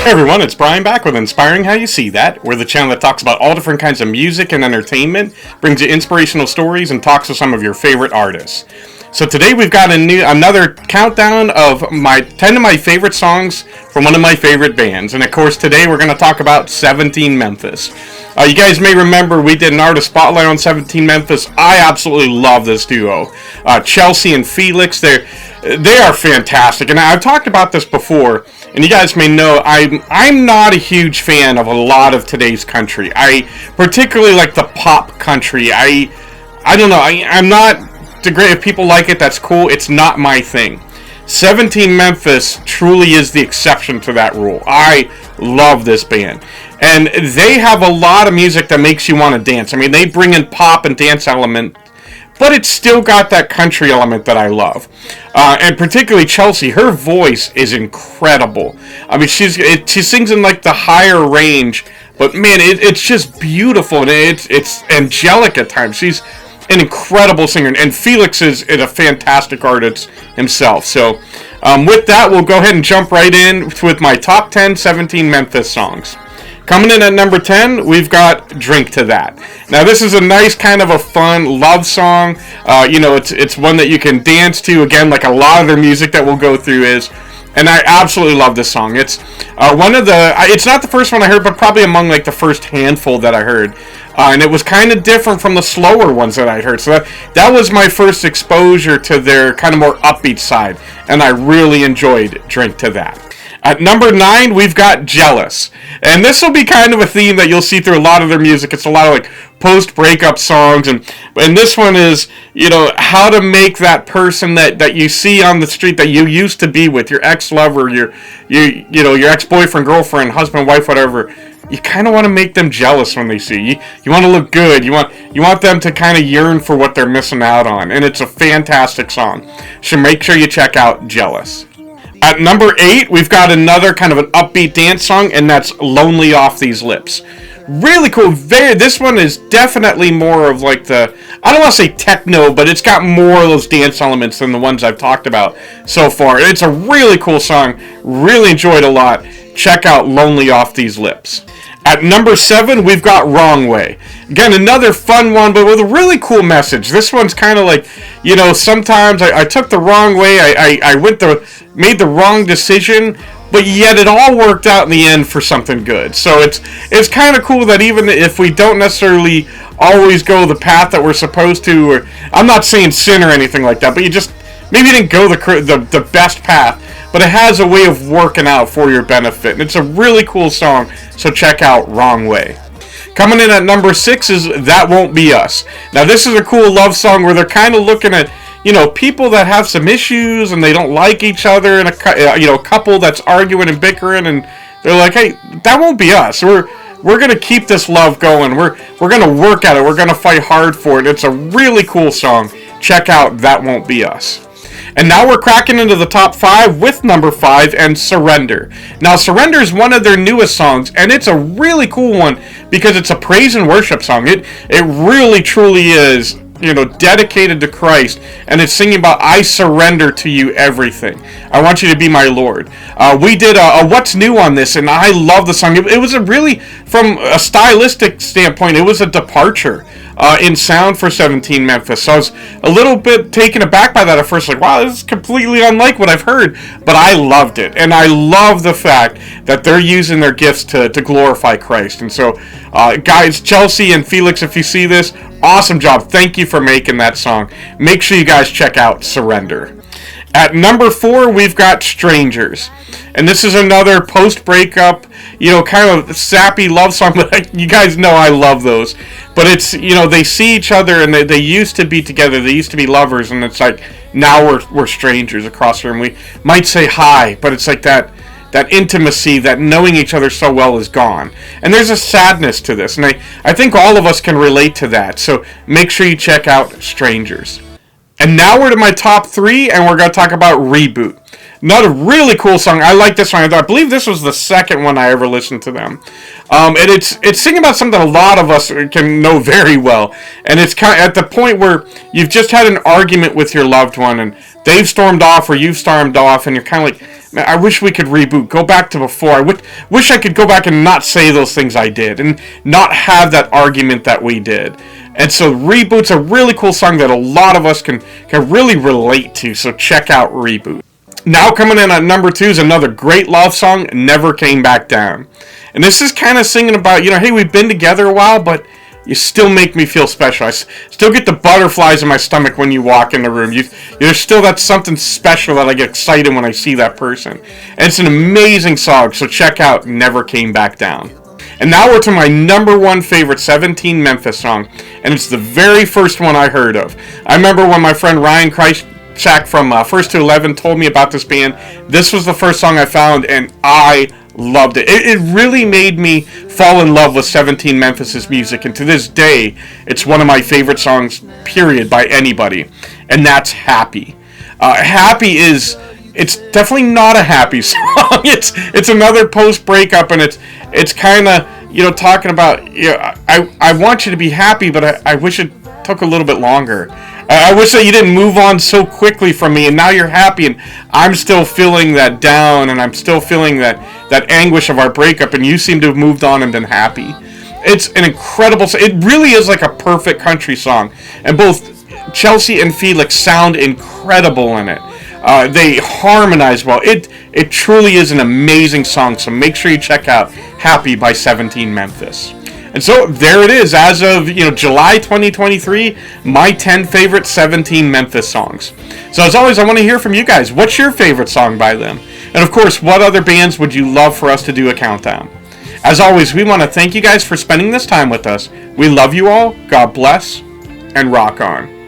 Hey everyone, it's Brian back with Inspiring How You See That. We're the channel that talks about all different kinds of music and entertainment, brings you inspirational stories, and talks to some of your favorite artists. So today we've got another countdown of my 10 of my favorite songs from one of my favorite bands. And of course today we're going to talk about 17 Memphis. You guys may remember we did an artist spotlight on 17 Memphis. I absolutely love this duo. Chelsea and Felix, they are fantastic. And I've talked about this before. And you guys may know I'm not a huge fan of a lot of today's country. I particularly like the pop country. I don't know. I'm not great. If people like it, that's cool. It's not my thing. 17 Memphis truly is the exception to that rule. I love this band. And they have a lot of music that makes you want to dance. I mean, they bring in pop and dance element, but it's still got that country element that I love. And particularly Chelsea, her voice is incredible. I mean, she sings in like the higher range, but man, it's just beautiful, and it's angelic at times. She's an incredible singer, and Felix is a fantastic artist himself. So with that, we'll go ahead and jump right in with my top 10 17 Memphis songs. Coming in at number 10, we've got Drink to That. Now, this is a nice kind of a fun love song. It's one that you can dance to, again, like a lot of their music that we'll go through is. And I absolutely love this song. It's it's not the first one I heard, but probably among like the first handful that I heard. And it was kind of different from the slower ones that I'd heard. So that was my first exposure to their kind of more upbeat side. And I really enjoyed Drink to That. At number 9, we've got Jealous. And this will be kind of a theme that you'll see through a lot of their music. It's a lot of like post-breakup songs. And this one is, how to make that person that you see on the street that you used to be with, your ex-lover, your ex-boyfriend, girlfriend, husband, wife, whatever. You kind of want to make them jealous when they see you. You want to look good. You want them to kind of yearn for what they're missing out on. And it's a fantastic song. So make sure you check out Jealous. At number 8, we've got another kind of an upbeat dance song, and that's Lonely Off These Lips. Really cool. This one is definitely more of like I don't want to say techno, but it's got more of those dance elements than the ones I've talked about so far. It's a really cool song. Really enjoyed a lot. Check out Lonely Off These Lips. At number 7, we've got Wrong Way. Again, another fun one, but with a really cool message. This one's kind of like, sometimes I took the wrong way. I made the wrong decision, but yet it all worked out in the end for something good. So it's kind of cool that even if we don't necessarily always go the path that we're supposed to, or I'm not saying sin or anything like that, but you just maybe didn't go the best path, but it has a way of working out for your benefit. And it's a really cool song, so check out Wrong Way. Coming in at number 6 is That Won't Be Us. Now, this is a cool love song where they're kind of looking at, people that have some issues and they don't like each other, and a couple that's arguing and bickering, and they're like, hey, that won't be us. We're going to keep this love going. We're going to work at it. We're going to fight hard for it. It's a really cool song. Check out That Won't Be Us. And now we're cracking into the top 5 with number 5 and Surrender. Now, Surrender is one of their newest songs, and it's a really cool one because it's a praise and worship song. It really, truly is, dedicated to Christ, and it's singing about, I surrender to you everything. I want you to be my Lord. We did a What's New on this, and I love the song. It was from a stylistic standpoint, it was a departure in sound for 17 Memphis. So I was a little bit taken aback by that at first, like, wow, this is completely unlike what I've heard, but I loved it. And I love the fact that they're using their gifts to glorify Christ. And so, guys, Chelsea and Felix, if you see this, awesome job. Thank you for making that song. Make sure you guys check out Surrender. At number 4, we've got Strangers. And this is another post-breakup, kind of sappy love song, but you guys know I love those. But it's, they see each other, and they used to be together, they used to be lovers, and it's like, now we're strangers across the room. We might say hi, but it's like that intimacy, that knowing each other so well is gone. And there's a sadness to this, and I think all of us can relate to that. So make sure you check out Strangers. And now we're to my top 3, and we're going to talk about Reboot. Another really cool song. I like this one. I believe this was the second one I ever listened to them. And it's singing about something a lot of us can know very well. And it's kind of at the point where you've just had an argument with your loved one, and they've stormed off or you've stormed off, and you're kind of like, man, I wish we could reboot, go back to before. I wish I could go back and not say those things I did, and not have that argument that we did. And so Reboot's a really cool song that a lot of us can really relate to, so check out Reboot. Now coming in at number 2 is another great love song, Never Came Back Down. And this is kind of singing about, hey, we've been together a while, but you still make me feel special. I still get the butterflies in my stomach when you walk in the room. There's still that something special that I get excited when I see that person. And it's an amazing song, so check out Never Came Back Down. And now we're to my number 1 favorite 17 Memphis song, and it's the very first one I heard of. I remember when my friend Ryan Krychak from First to 11 told me about this band. This was the first song I found, and I loved it. It really made me fall in love with 17 Memphis's music, and to this day, it's one of my favorite songs, period, by anybody, and that's Happy. Happy it's definitely not a happy song. It's another post-breakup, and it's kind of, talking about, I want you to be happy, but I wish it took a little bit longer. I wish that you didn't move on so quickly from me, and now you're happy, and I'm still feeling that down, and I'm still feeling that anguish of our breakup, and you seem to have moved on and been happy. It's an incredible song. It really is like a perfect country song, and both Chelsea and Felix sound incredible in it. They harmonize well. It truly is an amazing song, so make sure you check out Happy by 17 Memphis. And so there it is, as of July 2023, my 10 favorite 17 Memphis songs. So as always, I want to hear from you guys. What's your favorite song by them? And of course, what other bands would you love for us to do a countdown? As always, we want to thank you guys for spending this time with us. We love you all, God bless, and rock on.